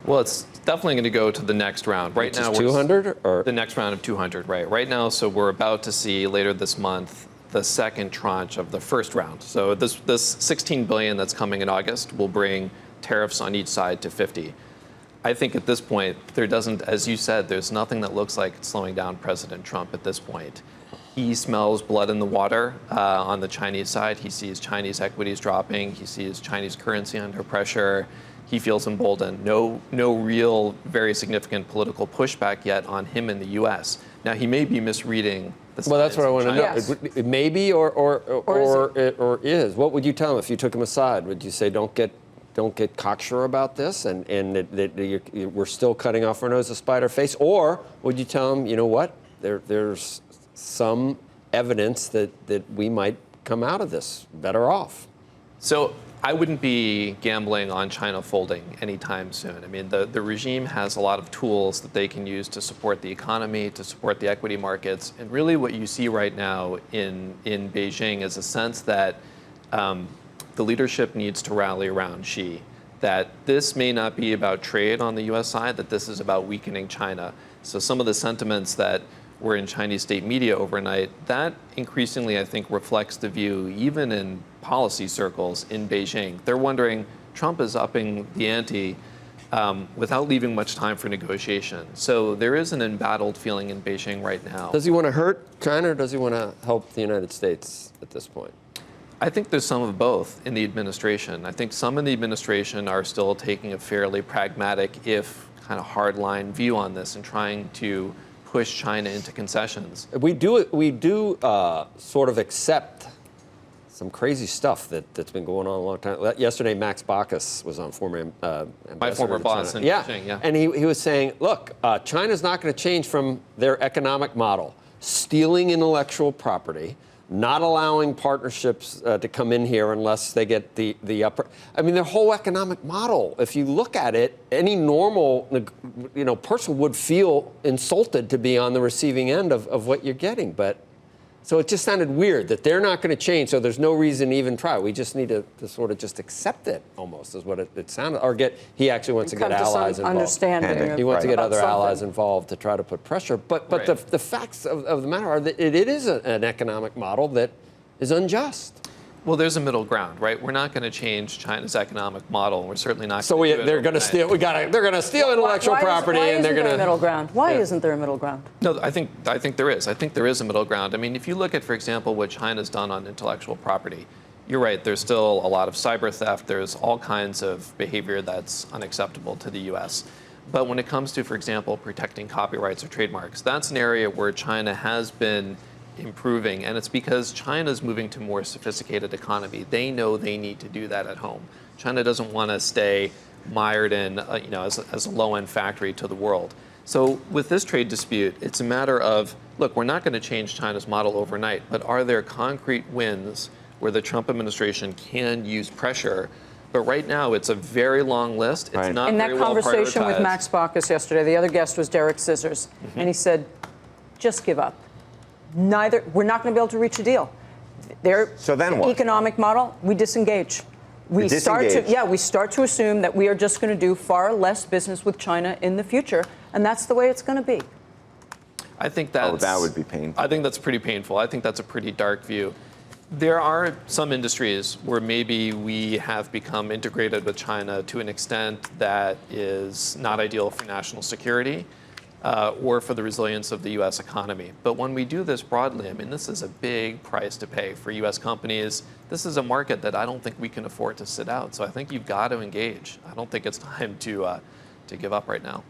Well, it's definitely going to go to the next round. Right now, 200 or the next round of 200, right? Right now, so we're about to see later this month the second tranche of the first round. So this $16 billion that's coming in August will bring tariffs on each side to 50. I think at this point, there doesn't, as you said, there's nothing that looks like slowing down President Trump at this point. He smells blood in the water on the Chinese side. He sees Chinese equities dropping. He sees Chinese currency under pressure. He feels emboldened. No real, very significant political pushback yet on him in the U.S. Now, he may be misreading the science. Well, that's what I want to know. Yes. It may be or is. What would you tell him if you took him aside? Would you say don't get cocksure about this and that we're still cutting off our nose to spite our face? Or would you tell him, you know what, there's some evidence that we might come out of this better off? So I wouldn't be gambling on China folding anytime soon. I mean, the regime has a lot of tools that they can use to support the economy, to support the equity markets. And really what you see right now in Beijing is a sense that the leadership needs to rally around Xi, that this may not be about trade on the U.S. side, that this is about weakening China. So some of the sentiments that were in Chinese state media overnight, that increasingly, I think, reflects the view, even in policy circles in Beijing. They're wondering, Trump is upping the ante without leaving much time for negotiation. So there is an embattled feeling in Beijing right now. Does he want to hurt China or does he want to help the United States at this point? I think there's some of both in the administration. I think some in the administration are still taking a fairly pragmatic, if kind of hardline view on this and trying to push China into concessions. We do sort of accept some crazy stuff that's been going on a long time. Yesterday, Max Baucus was on, my former boss in Beijing, yeah. And he was saying, look, China's not going to change from their economic model, stealing intellectual property, not allowing partnerships to come in here unless they get the upper. I mean, their whole economic model, if you look at it, any normal person would feel insulted to be on the receiving end of what you're getting. But so it just sounded weird that they're not going to change, so there's no reason to even try. We just need to sort of just accept it, almost, is what it sounded. Or he actually wants to get allies involved. Understanding. He wants to get other allies involved to try to put pressure. But the facts of the matter are that it is an economic model that is unjust. Well, there's a middle ground, right? We're not going to change China's economic model. We're certainly not. So they're going to steal. They're going to steal intellectual property, and they're going to. Why isn't there a middle ground? Why isn't there a middle ground? No, I think there is. I think there is a middle ground. I mean, if you look at, for example, what China's done on intellectual property, you're right. There's still a lot of cyber theft. There's all kinds of behavior that's unacceptable to the U.S. But when it comes to, for example, protecting copyrights or trademarks, that's an area where China has been improving, and it's because China's moving to a more sophisticated economy. They know they need to do that at home. China doesn't want to stay mired in, as a low-end factory to the world. So with this trade dispute, it's a matter of, look, we're not going to change China's model overnight, but are there concrete wins where the Trump administration can use pressure? But right now, it's a very long list. It's not very well prioritized. In that conversation with Max Baucus yesterday, the other guest was Derek Scissors, and he said, just give up. We're not going to be able to reach a deal. So then what? Economic model, we disengage. We start to assume that we are just going to do far less business with China in the future, and that's the way it's going to be. I think that would be painful. I think that's pretty painful. I think that's a pretty dark view. There are some industries where maybe we have become integrated with China to an extent that is not ideal for national security. Or for the resilience of the U.S. economy. But when we do this broadly, I mean, this is a big price to pay for U.S. companies. This is a market that I don't think we can afford to sit out. So I think you've got to engage. I don't think it's time to give up right now.